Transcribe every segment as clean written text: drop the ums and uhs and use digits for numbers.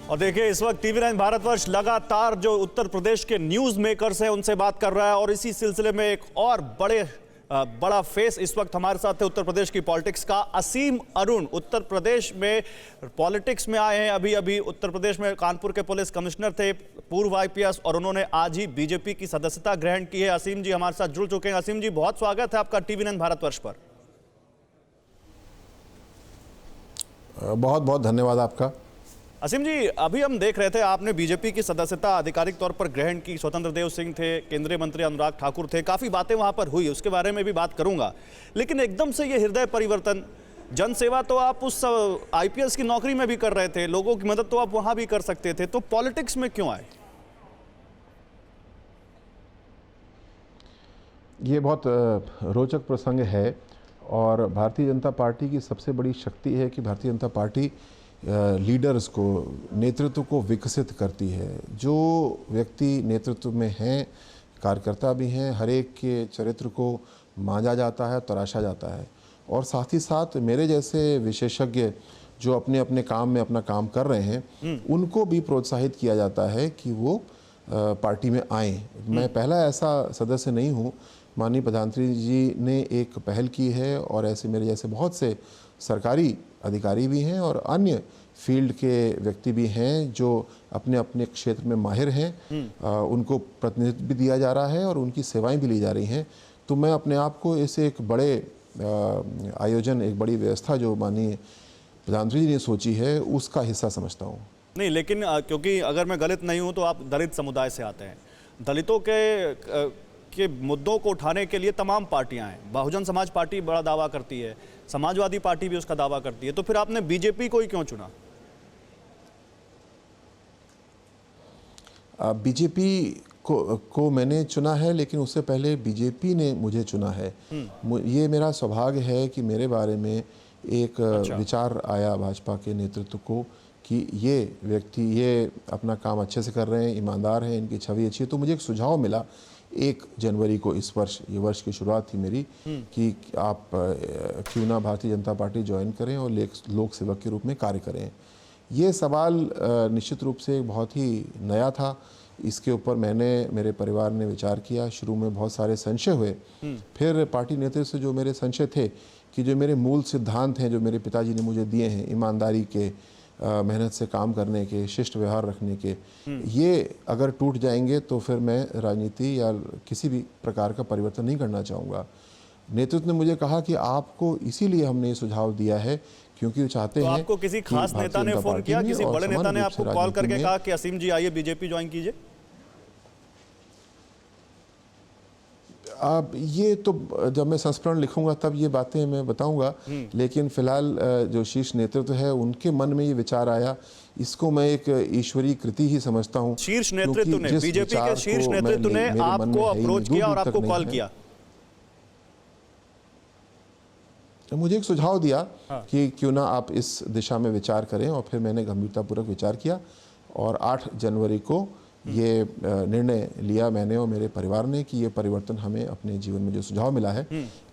और देखिए इस वक्त टीवी9 भारतवर्ष लगातार जो उत्तर प्रदेश के न्यूज मेकर्स हैं उनसे बात कर रहा है और इसी सिलसिले में एक और बड़ा फेस इस वक्त हमारे साथ है उत्तर प्रदेश की पॉलिटिक्स का। असीम अरुण उत्तर प्रदेश में पॉलिटिक्स में आए हैं। अभी अभी उत्तर प्रदेश में कानपुर के पुलिस कमिश्नर थे, पूर्व आईपीएस, और उन्होंने आज ही बीजेपी की सदस्यता ग्रहण की है। असीम जी हमारे साथ जुड़ चुके हैं। असीम जी, बहुत स्वागत है आपका टीवी9 भारतवर्ष पर। बहुत बहुत धन्यवाद आपका। असीम जी, अभी हम देख रहे थे आपने बीजेपी की सदस्यता आधिकारिक तौर पर ग्रहण की। स्वतंत्र देव सिंह थे, केंद्रीय मंत्री अनुराग ठाकुर थे, काफ़ी बातें वहां पर हुई, उसके बारे में भी बात करूंगा। लेकिन एकदम से ये हृदय परिवर्तन, जनसेवा तो आप उस आईपीएस की नौकरी में भी कर रहे थे, लोगों की मदद तो आप वहां भी कर सकते थे, तो पॉलिटिक्स में क्यों आए? ये बहुत रोचक प्रसंग है और भारतीय जनता पार्टी की सबसे बड़ी शक्ति है कि भारतीय जनता पार्टी लीडर्स को, नेतृत्व को विकसित करती है। जो व्यक्ति नेतृत्व में हैं, कार्यकर्ता भी हैं, हर एक के चरित्र को मांझा जाता है, तराशा जाता है। और साथ ही साथ मेरे जैसे विशेषज्ञ जो अपने अपने काम में अपना काम कर रहे हैं, उनको भी प्रोत्साहित किया जाता है कि वो पार्टी में आएँ। मैं पहला ऐसा सदस्य नहीं हूँ। माननीय प्रधानमंत्री जी ने एक पहल की है और ऐसे मेरे जैसे बहुत से सरकारी अधिकारी भी हैं और अन्य फील्ड के व्यक्ति भी हैं जो अपने अपने क्षेत्र में माहिर हैं। उनको प्रतिनिधित्व भी दिया जा रहा है और उनकी सेवाएं भी ली जा रही हैं। तो मैं अपने आप को इस एक बड़े आयोजन, एक बड़ी व्यवस्था जो माननीय प्रधानमंत्री जी ने सोची है, उसका हिस्सा समझता हूँ। नहीं, लेकिन क्योंकि अगर मैं गलत नहीं हूं तो आप दलित समुदाय से आते हैं। दलितों के मुद्दों को उठाने के लिए तमाम पार्टियां हैं। बहुजन समाज पार्टी बड़ा दावा करती है, समाजवादी पार्टी भी उसका दावा करती है, तो फिर आपने बीजेपी को ही क्यों चुना? बीजेपी को मैंने चुना है, लेकिन उससे पहले बीजेपी ने मुझे चुना है। ये मेरा सौभाग्य है कि मेरे बारे में एक विचार आया भाजपा के नेतृत्व को कि ये व्यक्ति ये अपना काम अच्छे से कर रहे हैं, ईमानदार हैं, इनकी छवि अच्छी है। तो मुझे एक सुझाव मिला 1 जनवरी को, इस वर्ष, ये वर्ष की शुरुआत थी मेरी, कि आप क्यों ना भारतीय जनता पार्टी ज्वाइन करें और लोक सेवक के रूप में कार्य करें। ये सवाल निश्चित रूप से बहुत ही नया था। इसके ऊपर मेरे परिवार ने विचार किया। शुरू में बहुत सारे संशय हुए, फिर पार्टी नेतृत्व से जो मेरे संशय थे कि जो मेरे मूल सिद्धांत हैं, जो मेरे पिताजी ने मुझे दिए हैं, ईमानदारी के, मेहनत से काम करने के, शिष्ट व्यवहार रखने के, ये अगर टूट जाएंगे तो फिर मैं राजनीति या किसी भी प्रकार का परिवर्तन नहीं करना चाहूँगा। नेतृत्व ने मुझे कहा कि आपको इसीलिए हमने ये सुझाव दिया है क्योंकि वो चाहते हैं। आपको किसी खास नेता ने फोन किया, किसी बड़े नेता ने आपको कॉल करके कहा कि असीम जी आइए बीजेपी ज्वाइन कीजिए? अब ये तो जब मैं संस्मरण लिखूंगा तब ये बातें मैं बताऊंगा, लेकिन फिलहाल जो शीर्ष नेतृत्व है उनके मन में ये विचार आया। इसको मैं एक ईश्वरीय कृति ही समझता हूँ। शीर्ष नेतृत्व ने, बीजेपी के शीर्ष नेतृत्व ने आपको अप्रोच किया और आपको कॉल किया? तो मुझे एक सुझाव दिया कि क्यों ना आप इस दिशा में विचार करें, और फिर मैंने गंभीरतापूर्वक विचार किया और 8 जनवरी को ये निर्णय लिया मैंने और मेरे परिवार ने कि ये परिवर्तन हमें अपने जीवन में जो सुझाव मिला है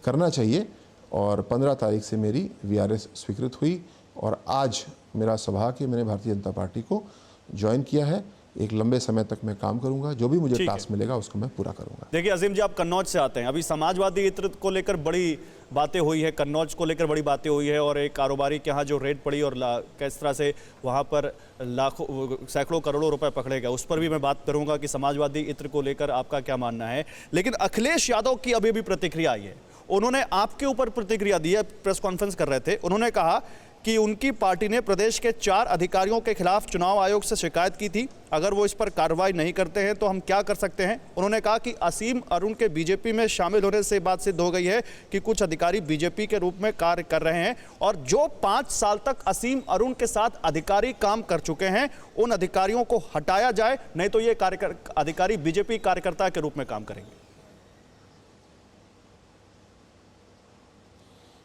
करना चाहिए। और 15 तारीख से मेरी वीआरएस स्वीकृत हुई और आज मेरा सौभाग्य कि मैंने भारतीय जनता पार्टी को ज्वाइन किया है। एक लंबे समय तक मैं काम करूंगा, जो भी मुझे टास्क मिलेगा उसको मैं पूरा करूंगा। देखिए असीम जी, आप कन्नौज से आते हैं। अभी समाजवादी इत्र को लेकर बड़ी बातें हुई है, कन्नौज को लेकर बड़ी बातें हुई है, और एक कारोबारी के यहाँ जो रेड पड़ी और किस तरह से वहाँ पर लाखों सैकड़ों करोड़ों रुपए पकड़े गए, उस पर भी मैं बात करूंगा कि समाजवादी इत्र को लेकर आपका क्या मानना है। लेकिन अखिलेश यादव की अभी भी प्रतिक्रिया आई है। उन्होंने आपके ऊपर प्रतिक्रिया दी है, प्रेस कॉन्फ्रेंस कर रहे थे। उन्होंने कहा कि उनकी पार्टी ने प्रदेश के 4 अधिकारियों के खिलाफ चुनाव आयोग से शिकायत की थी, अगर वो इस पर कार्रवाई नहीं करते हैं तो हम क्या कर सकते हैं। उन्होंने कहा कि असीम अरुण के बीजेपी में शामिल होने से बात सिद्ध हो गई है कि कुछ अधिकारी बीजेपी के रूप में कार्य कर रहे हैं, और जो 5 साल तक असीम अरुण के साथ अधिकारी काम कर चुके हैं उन अधिकारियों को हटाया जाए, नहीं तो ये अधिकारी बीजेपी कार्यकर्ता के रूप में काम करेंगे।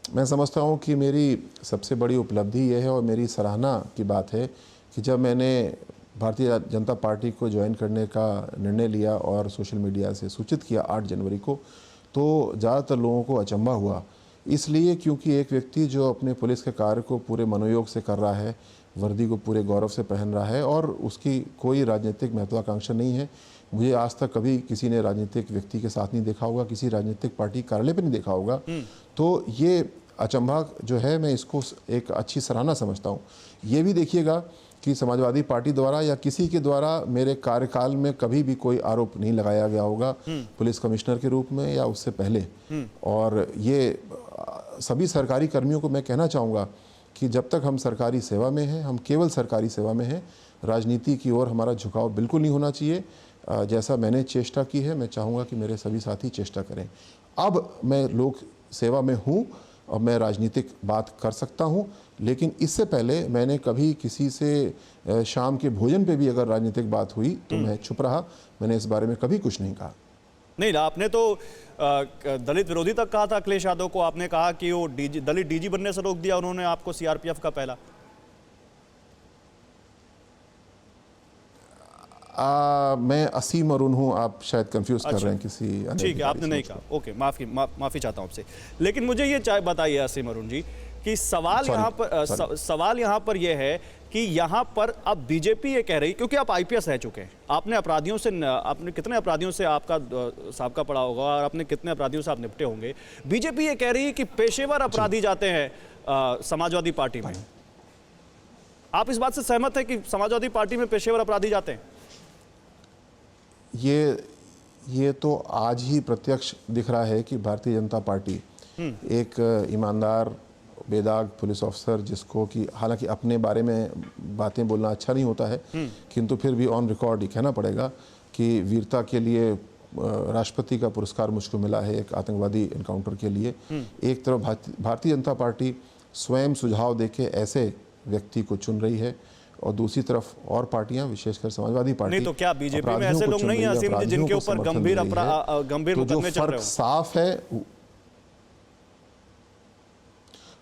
मैं समझता हूँ कि मेरी सबसे बड़ी उपलब्धि यह है और मेरी सराहना की बात है कि जब मैंने भारतीय जनता पार्टी को ज्वाइन करने का निर्णय लिया और सोशल मीडिया से सूचित किया 8 जनवरी को, तो ज़्यादातर लोगों को अचंभा हुआ। इसलिए क्योंकि एक व्यक्ति जो अपने पुलिस के कार्य को पूरे मनोयोग से कर रहा है, वर्दी को पूरे गौरव से पहन रहा है और उसकी कोई राजनीतिक महत्वाकांक्षा नहीं है। मुझे आज तक कभी किसी ने राजनीतिक व्यक्ति के साथ नहीं देखा होगा, किसी राजनीतिक पार्टी कार्यालय पे नहीं देखा होगा। तो ये अचंभा जो है, मैं इसको एक अच्छी सराहना समझता हूँ। ये भी देखिएगा कि समाजवादी पार्टी द्वारा या किसी के द्वारा मेरे कार्यकाल में कभी भी कोई आरोप नहीं लगाया गया होगा पुलिस कमिश्नर के रूप में या उससे पहले। और ये सभी सरकारी कर्मियों को मैं कहना चाहूँगा कि जब तक हम सरकारी सेवा में हैं, हम केवल सरकारी सेवा में हैं, राजनीति की ओर हमारा झुकाव बिल्कुल नहीं होना चाहिए। जैसा मैंने चेष्टा की है, मैं चाहूँगा कि मेरे सभी साथी चेष्टा करें। अब मैं लोक सेवा में हूँ और मैं राजनीतिक बात कर सकता हूँ, लेकिन इससे पहले मैंने कभी किसी से शाम के भोजन पे भी अगर राजनीतिक बात हुई तो मैं चुप रहा। मैंने इस बारे में कभी कुछ नहीं कहा। नहीं, आपने तो दलित विरोधी तक कहा था अखिलेश यादव को। आपने कहा कि वो दलित डीजी बनने से रोक दिया उन्होंने आपको सीआरपीएफ का पहला। मैं असीम अरुण हूँ, आप शायद कंफ्यूज कर रहे हैं किसी अन्य। ठीक है, आपने नहीं कहा, ओके, माफी चाहता हूँ आपसे। लेकिन मुझे ये बताइए असीम अरुण जी कि सवाल यहाँ पर यह है कि यहाँ पर अब बीजेपी ये कह रही, क्योंकि आप आईपीएस रह चुके हैं, आपने अपराधियों से, आपने कितने अपराधियों से आपका साबका पड़ा होगा और आपने कितने अपराधियों से आप निपटे होंगे। बीजेपी ये कह रही है कि पेशेवर अपराधी जाते हैं समाजवादी पार्टी में। आप इस बात से सहमत हैं कि समाजवादी पार्टी में पेशेवर अपराधी जाते हैं? ये तो आज ही प्रत्यक्ष दिख रहा है कि भारतीय जनता पार्टी एक ईमानदार बेदाग पुलिस ऑफिसर, जिसको कि हालांकि अपने बारे में बातें बोलना अच्छा नहीं होता है, किंतु फिर भी ऑन रिकॉर्ड ये कहना पड़ेगा कि वीरता के लिए राष्ट्रपति का पुरस्कार मुझको मिला है एक आतंकवादी एनकाउंटर के लिए। एक तरफ भारतीय जनता पार्टी स्वयं सुझाव देके ऐसे व्यक्ति को चुन रही है और दूसरी तरफ और पार्टियां, विशेषकर समाजवादी पार्टी। नहीं तो क्या बीजेपी में ऐसे लोग नहीं हैं असीम जी जिनके ऊपर गंभीर मुकदमे चल रहे हो? साफ है,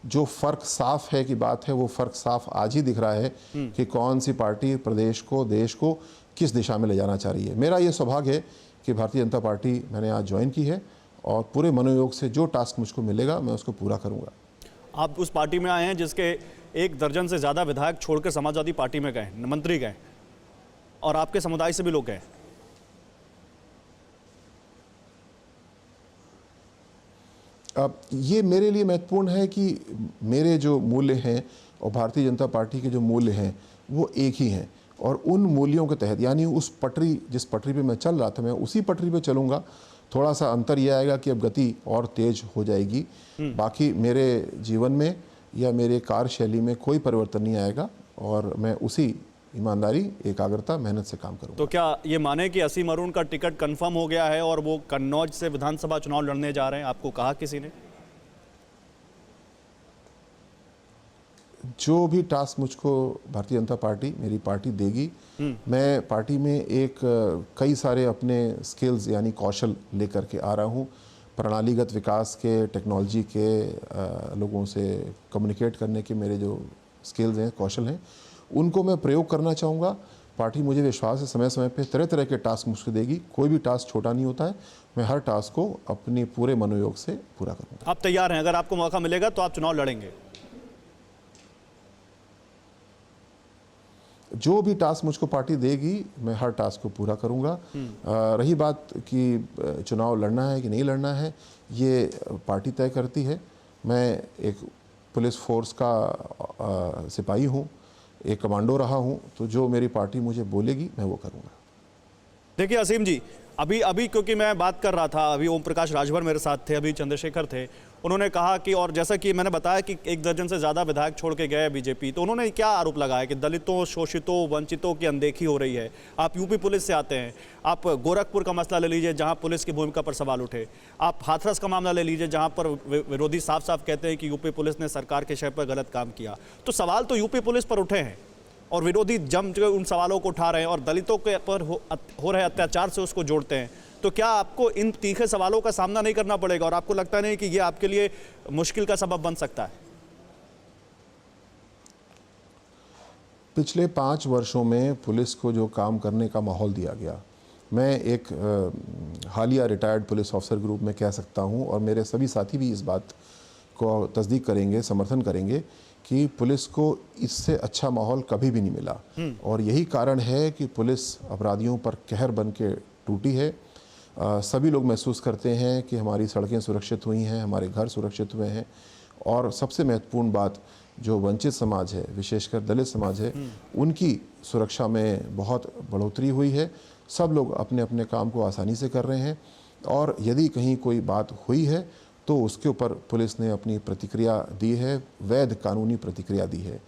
जो फर्क साफ है कि बात है, वो फर्क साफ आज ही दिख रहा है कि कौन सी पार्टी प्रदेश को, देश को किस दिशा में ले जाना चाह रही है। मेरा ये सौभाग्य है कि भारतीय जनता पार्टी मैंने आज ज्वाइन की है और पूरे मनोयोग से जो टास्क मुझको मिलेगा मैं उसको पूरा करूंगा। आप उस पार्टी में आए हैं जिसके 1 दर्जन से ज़्यादा विधायक छोड़कर समाजवादी पार्टी में गए, मंत्री गए, और आपके समुदाय से भी लोग गए। अब ये मेरे लिए महत्वपूर्ण है कि मेरे जो मूल्य हैं और भारतीय जनता पार्टी के जो मूल्य हैं वो एक ही हैं, और उन मूल्यों के तहत, यानी उस पटरी, जिस पटरी पे मैं चल रहा था, मैं उसी पटरी पे चलूँगा। थोड़ा सा अंतर यह आएगा कि अब गति और तेज हो जाएगी। बाकी मेरे जीवन में या मेरे कार्यशैली में कोई परिवर्तन नहीं आएगा और मैं उसी ईमानदारी, एकाग्रता, मेहनत से काम करूंगा। तो क्या ये माने कि असीम अरुण का टिकट कंफर्म हो गया है और वो कन्नौज से विधानसभा चुनाव लड़ने जा रहे हैं? आपको कहा किसी ने? जो भी टास्क मुझको भारतीय जनता पार्टी, मेरी पार्टी देगी, मैं पार्टी में एक कई सारे अपने स्किल्स यानी कौशल लेकर के आ रहा हूँ। प्रणालीगत विकास के, टेक्नोलॉजी के, लोगों से कम्युनिकेट करने के मेरे जो स्किल्स हैं, कौशल हैं, उनको मैं प्रयोग करना चाहूँगा। पार्टी मुझे विश्वास है समय समय पे तरह तरह के टास्क मुझको देगी। कोई भी टास्क छोटा नहीं होता है। मैं हर टास्क को अपने पूरे मनोयोग से पूरा करूँगा। आप तैयार हैं? अगर आपको मौका मिलेगा तो आप चुनाव लड़ेंगे? जो भी टास्क मुझको पार्टी देगी मैं हर टास्क को पूरा करूंगा। रही बात कि चुनाव लड़ना है कि नहीं लड़ना है, ये पार्टी तय करती है। मैं एक पुलिस फोर्स का सिपाही हूँ, एक कमांडो रहा हूँ, तो जो मेरी पार्टी मुझे बोलेगी मैं वो करूँगा। देखिए असीम जी, अभी क्योंकि मैं बात कर रहा था, अभी ओम प्रकाश राजभर मेरे साथ थे, अभी चंद्रशेखर थे, उन्होंने कहा कि, और जैसा कि मैंने बताया कि 1 दर्जन से ज़्यादा विधायक छोड़ के गए बीजेपी, तो उन्होंने क्या आरोप लगाया कि दलितों, शोषितों, वंचितों की अनदेखी हो रही है। आप यूपी पुलिस से आते हैं, आप गोरखपुर का मसला ले लीजिए जहां पुलिस की भूमिका पर सवाल उठे, आप हाथरस का मामला ले लीजिए जहां पर विरोधी साफ साफ कहते हैं कि यूपी पुलिस ने सरकार के शय पर गलत काम किया। तो सवाल तो यूपी पुलिस पर उठे हैं और विरोधी जम जो उन सवालों को उठा रहे हैं और दलितों के पर हो रहे अत्याचार से उसको जोड़ते हैं। तो क्या आपको इन तीखे सवालों का सामना नहीं करना पड़ेगा और आपको लगता नहीं कि ये आपके लिए मुश्किल का सबब बन सकता है? पिछले 5 वर्षों में पुलिस को जो काम करने का माहौल दिया गया, मैं एक हालिया रिटायर्ड पुलिस ऑफिसर के रूप में कह सकता हूं और मेरे सभी साथी भी इस बात को तस्दीक करेंगे, समर्थन करेंगे कि पुलिस को इससे अच्छा माहौल कभी भी नहीं मिला और यही कारण है कि पुलिस अपराधियों पर कहर बन के टूटी है। सभी लोग महसूस करते हैं कि हमारी सड़कें सुरक्षित हुई हैं, हमारे घर सुरक्षित हुए हैं और सबसे महत्वपूर्ण बात, जो वंचित समाज है, विशेषकर दलित समाज है, उनकी सुरक्षा में बहुत बढ़ोतरी हुई है। सब लोग अपने अपने काम को आसानी से कर रहे हैं और यदि कहीं कोई बात हुई है तो उसके ऊपर पुलिस ने अपनी प्रतिक्रिया दी है, वैध कानूनी प्रतिक्रिया दी है।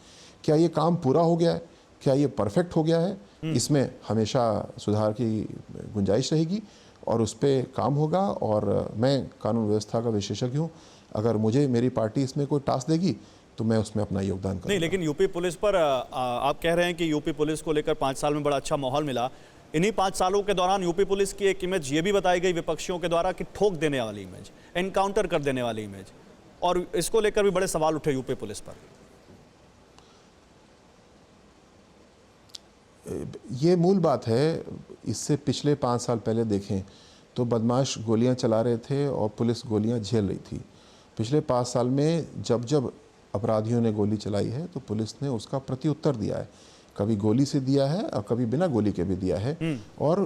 क्या ये काम पूरा हो गया है? क्या ये परफेक्ट हो गया है? इसमें हमेशा सुधार की गुंजाइश रहेगी और उस पर काम होगा। और मैं कानून व्यवस्था का विशेषज्ञ हूँ, अगर मुझे मेरी पार्टी इसमें कोई टास्क देगी तो मैं उसमें अपना योगदान करूँगा। नहीं, लेकिन यूपी पुलिस पर आप कह रहे हैं कि यूपी पुलिस को लेकर 5 साल में बड़ा अच्छा माहौल मिला। इन्हीं 5 सालों के दौरान यूपी पुलिस की एक इमेज ये भी बताई गई विपक्षियों के द्वारा कि ठोक देने वाली इमेज, एनकाउंटर कर देने वाली इमेज, और इसको लेकर भी बड़े सवाल उठे यूपी पुलिस पर। ये मूल बात है। इससे पिछले 5 साल पहले देखें तो बदमाश गोलियां चला रहे थे और पुलिस गोलियां झेल रही थी। पिछले 5 साल में जब जब अपराधियों ने गोली चलाई है तो पुलिस ने उसका प्रत्युत्तर दिया है। कभी गोली से दिया है और कभी बिना गोली के भी दिया है। और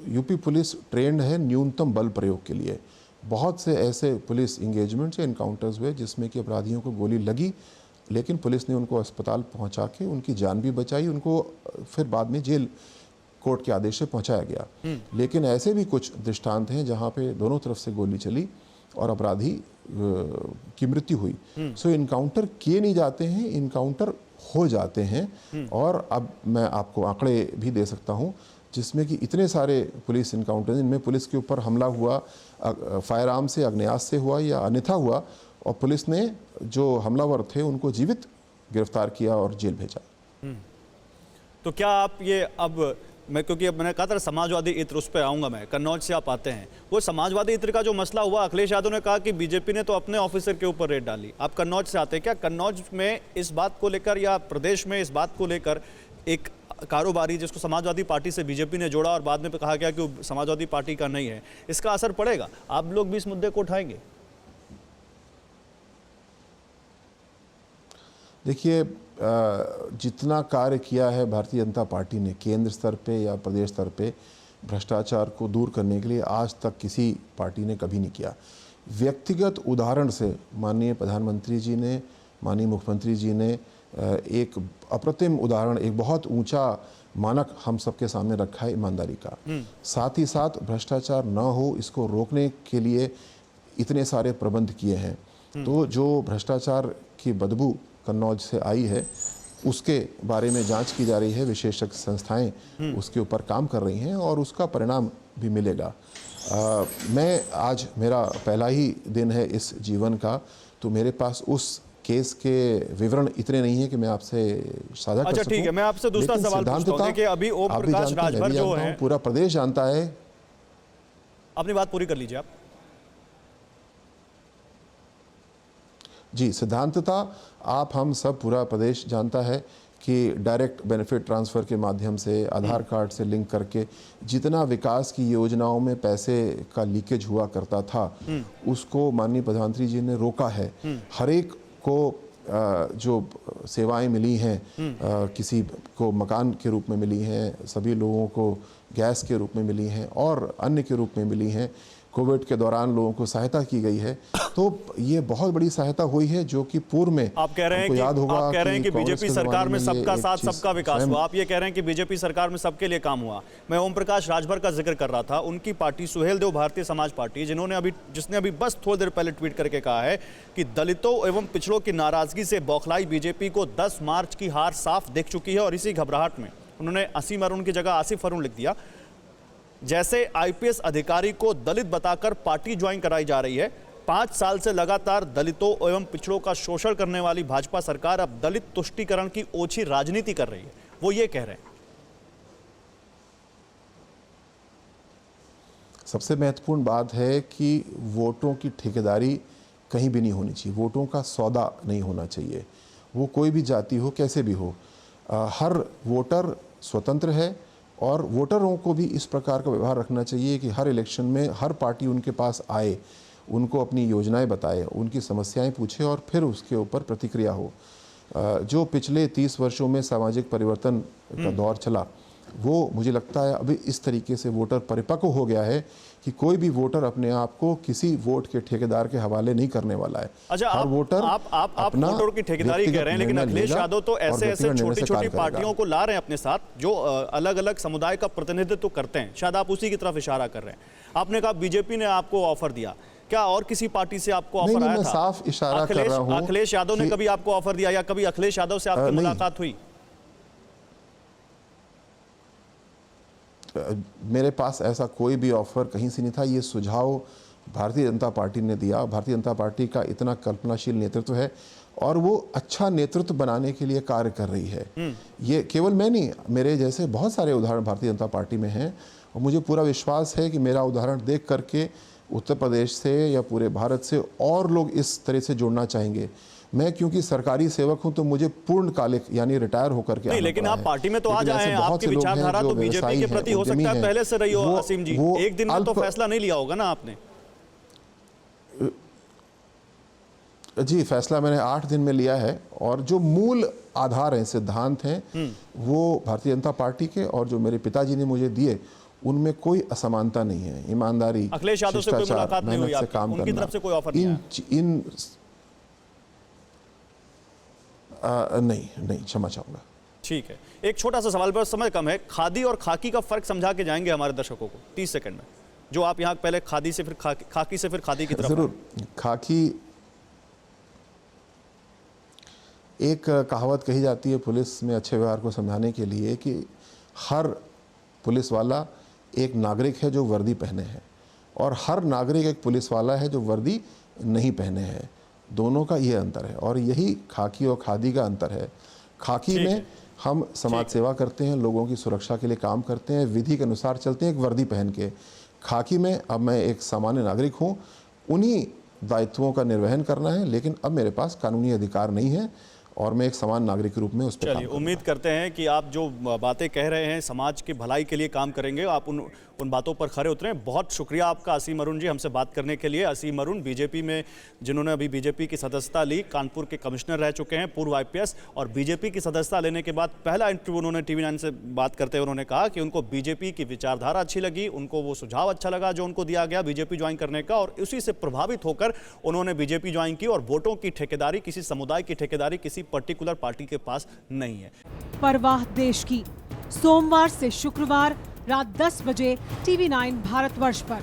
यूपी पुलिस ट्रेंड है न्यूनतम बल प्रयोग के लिए। बहुत से ऐसे पुलिस इंगेजमेंट्स या इनकाउंटर्स हुए जिसमें कि अपराधियों को गोली लगी, लेकिन पुलिस ने उनको अस्पताल पहुंचा के उनकी जान भी बचाई, उनको फिर बाद में जेल कोर्ट के आदेश से पहुंचाया गया। लेकिन ऐसे भी कुछ दृष्टांत हैं जहां पे दोनों तरफ से गोली चली और अपराधी की मृत्यु हुई। सो इनकाउंटर किए नहीं जाते हैं, इनकाउंटर हो जाते हैं। और अब मैं आपको आंकड़े भी दे सकता हूं जिसमें कि इतने सारे पुलिस इनकाउंटर जिनमें पुलिस के ऊपर हमला हुआ, फायर आर्म से, अग्नेयास्त्र से हुआ या अन्यथा हुआ, और पुलिस ने जो हमलावर थे उनको जीवित गिरफ्तार किया और जेल भेजा। तो क्या आप ये अब क्योंकि अब मैंने कहा था समाजवादी इत्र, उस पर आऊंगा मैं। कन्नौज से आप आते हैं, वो समाजवादी इत्र का जो मसला हुआ, अखिलेश यादव ने कहा कि बीजेपी ने तो अपने ऑफिसर के ऊपर रेड डाली। आप कन्नौज से आते हैं, क्या कन्नौज में इस बात को लेकर या प्रदेश में इस बात को लेकर एक कारोबारी जिसको समाजवादी पार्टी से बीजेपी ने जोड़ा और बाद में कहा गया कि वो समाजवादी पार्टी का नहीं है, इसका असर पड़ेगा? आप लोग भी इस मुद्दे को उठाएंगे? देखिए, जितना कार्य किया है भारतीय जनता पार्टी ने केंद्र स्तर पे या प्रदेश स्तर पे भ्रष्टाचार को दूर करने के लिए, आज तक किसी पार्टी ने कभी नहीं किया। व्यक्तिगत उदाहरण से माननीय प्रधानमंत्री जी ने, माननीय मुख्यमंत्री जी ने एक अप्रतिम उदाहरण, एक बहुत ऊंचा मानक हम सबके सामने रखा है ईमानदारी का। साथ ही साथ भ्रष्टाचार न हो इसको रोकने के लिए इतने सारे प्रबंध किए हैं। तो जो भ्रष्टाचार की बदबू कन्नौज से आई है उसके बारे में जांच की जा रही है, विशेषज्ञ संस्थाएं उसके ऊपर काम कर रही हैं और उसका परिणाम भी मिलेगा। मैं आज मेरा पहला ही दिन है इस जीवन का, तो मेरे पास उस केस के विवरण इतने नहीं है कि मैं आपसे साझा कर सकूं। ठीक है, मैं आपसे दूसरा सवाल पूछता हूं। देखिए, अभी ओम प्रकाश राजभर जो है, पूरा प्रदेश जानता है। अपनी बात पूरी कर लीजिए आप। जी, सिद्धांतता आप हम सब पूरा प्रदेश जानता है कि डायरेक्ट बेनिफिट ट्रांसफ़र के माध्यम से, आधार कार्ड से लिंक करके जितना विकास की योजनाओं में पैसे का लीकेज हुआ करता था, उसको माननीय प्रधानमंत्री जी ने रोका है। हर एक को जो सेवाएं मिली हैं, किसी को मकान के रूप में मिली हैं, सभी लोगों को गैस के रूप में मिली हैं और अन्य के रूप में मिली हैं। कोविड के दौरान लोगों को सहायता की गई है, तो ये बहुत बड़ी सहायता हुई है जो कि पूर्व में आप कह रहे हैं कि बीजेपी सरकार में सबका साथ सबका विकास हुआ। आप ये कह रहे हैं कि बीजेपी सरकार में सबके लिए काम हुआ। मैं ओम प्रकाश राजभर का जिक्र कर रहा था, उनकी पार्टी सुहेल देव भारतीय समाज पार्टी, जिसने अभी बस थोड़ी देर पहले ट्वीट करके कहा है कि दलितों एवं पिछड़ों की नाराजगी से बौखलाई बीजेपी को 10 मार्च की हार साफ दिख चुकी है और इसी घबराहट में उन्होंने असीम अरुण की जगह आसिफ अरुण लिख दिया। जैसे आईपीएस अधिकारी को दलित बताकर पार्टी ज्वाइन कराई जा रही है। 5 साल से लगातार दलितों एवं पिछड़ों का शोषण करने वाली भाजपा सरकार अब दलित तुष्टीकरण की ओछी राजनीति कर रही है, वो ये कह रहे हैं। सबसे महत्वपूर्ण बात है कि वोटों की ठेकेदारी कहीं भी नहीं होनी चाहिए, वोटों का सौदा नहीं होना चाहिए। वो कोई भी जाति हो, कैसे भी हो, हर वोटर स्वतंत्र है और वोटरों को भी इस प्रकार का व्यवहार रखना चाहिए कि हर इलेक्शन में हर पार्टी उनके पास आए, उनको अपनी योजनाएं बताए, उनकी समस्याएं पूछे और फिर उसके ऊपर प्रतिक्रिया हो। जो पिछले 30 वर्षों में सामाजिक परिवर्तन का दौर चला, वो मुझे लगता है अभी इस तरीके से वोटर परिपक्व हो गया है कि कोई भी वोटर अपने आप को किसी वोट के ठेकेदार के हवाले नहीं करने वाला है। अच्छा, हर वोटर आप वोटरों की ठेकेदारी कह रहे हैं, लेकिन अखिलेश यादव तो ऐसे छोटी छोटी पार्टियों को ला रहे हैं अपने साथ जो अलग अलग समुदाय का प्रतिनिधित्व करते हैं। शायद आप उसी की तरफ इशारा कर रहे हैं। आपने कहा बीजेपी ने आपको ऑफर दिया, क्या और किसी पार्टी से आपको ऑफर आया था? मैं साफ इशारा कर रहा हूं। अखिलेश यादव ने कभी आपको ऑफर दिया या कभी अखिलेश यादव से आपकी मुलाकात हुई? मेरे पास ऐसा कोई भी ऑफर कहीं से नहीं था। ये सुझाव भारतीय जनता पार्टी ने दिया। भारतीय जनता पार्टी का इतना कल्पनाशील नेतृत्व है और वो अच्छा नेतृत्व बनाने के लिए कार्य कर रही है। ये केवल मैं नहीं, मेरे जैसे बहुत सारे उदाहरण भारतीय जनता पार्टी में हैं और मुझे पूरा विश्वास है कि मेरा उदाहरण देख करके उत्तर प्रदेश से या पूरे भारत से और लोग इस तरह से जुड़ना चाहेंगे। मैं क्योंकि सरकारी सेवक हूं तो मुझे पूर्णकालिक यानी रिटायर होकर के नहीं, लेकिन आप पार्टी में तो आ जाए हैं। आपकी विचारधारा तो बीजेपी के प्रति हो सकता है पहले से रही हो असीम जी। एक दिन में तो फैसला नहीं लिया होगा ना आपने? जी, फैसला मैंने 8 दिन में लिया है और जो मूल आधार हैं, सिद्धांत हैं, वो भारतीय जनता पार्टी के और जो मेरे पिताजी ने मुझे दिए उनमें कोई असमानता नहीं है। ईमानदारी, अखिलेश यादव से कोई मुलाकात नहीं हुई आपकी? उनकी तरफ से कोई ऑफर नहीं? नहीं, क्षमा चाहूंगा। ठीक है, एक छोटा सा सवाल, पर समय कम है। खादी और खाकी का फर्क समझा के जाएंगे हमारे दर्शकों को 30 सेकंड में, जो आप यहाँ पहले खादी से फिर खाकी से फिर खादी की तरफ। जरूर। खाकी, एक कहावत कही जाती है पुलिस में अच्छे व्यवहार को समझाने के लिए कि हर पुलिस वाला एक नागरिक है जो वर्दी पहने हैं और हर नागरिक एक पुलिस वाला है जो वर्दी नहीं पहने हैं। दोनों का ये अंतर है और यही खाकी और खादी का अंतर है। खाकी में हम समाज सेवा करते हैं, लोगों की सुरक्षा के लिए काम करते हैं, विधि के अनुसार चलते हैं एक वर्दी पहन के। खाकी में अब मैं एक सामान्य नागरिक हूँ, उन्हीं दायित्वों का निर्वहन करना है, लेकिन अब मेरे पास कानूनी अधिकार नहीं है और मैं एक समान नागरिक के रूप में उस पर। चलिए, उम्मीद करते हैं कि आप जो बातें कह रहे हैं समाज की भलाई के लिए काम करेंगे, आप उन बातों पर खरे उतरें। बहुत शुक्रिया आपका असीम अरुण जी हमसे बात करने के लिए। असीम अरुण बीजेपी में, जिन्होंने अभी बीजेपी की सदस्यता ली, कानपुर के कमिश्नर रह चुके हैं, पूर्व IPS, और बीजेपी की सदस्यता लेने के बाद पहला इंटरव्यू उन्होंने TV9 से बात करते हुए उन्होंने कहा कि उनको बीजेपी की विचारधारा अच्छी लगी, उनको वो सुझाव अच्छा लगा जो उनको दिया गया बीजेपी ज्वाइन करने का, और उसी से प्रभावित होकर उन्होंने बीजेपी ज्वाइन की। और वोटों की ठेकेदारी, किसी समुदाय की ठेकेदारी किसी पर्टिकुलर पार्टी के पास नहीं है। परवाह देश की, सोमवार से शुक्रवार रात 10 बजे TV9 भारतवर्ष पर।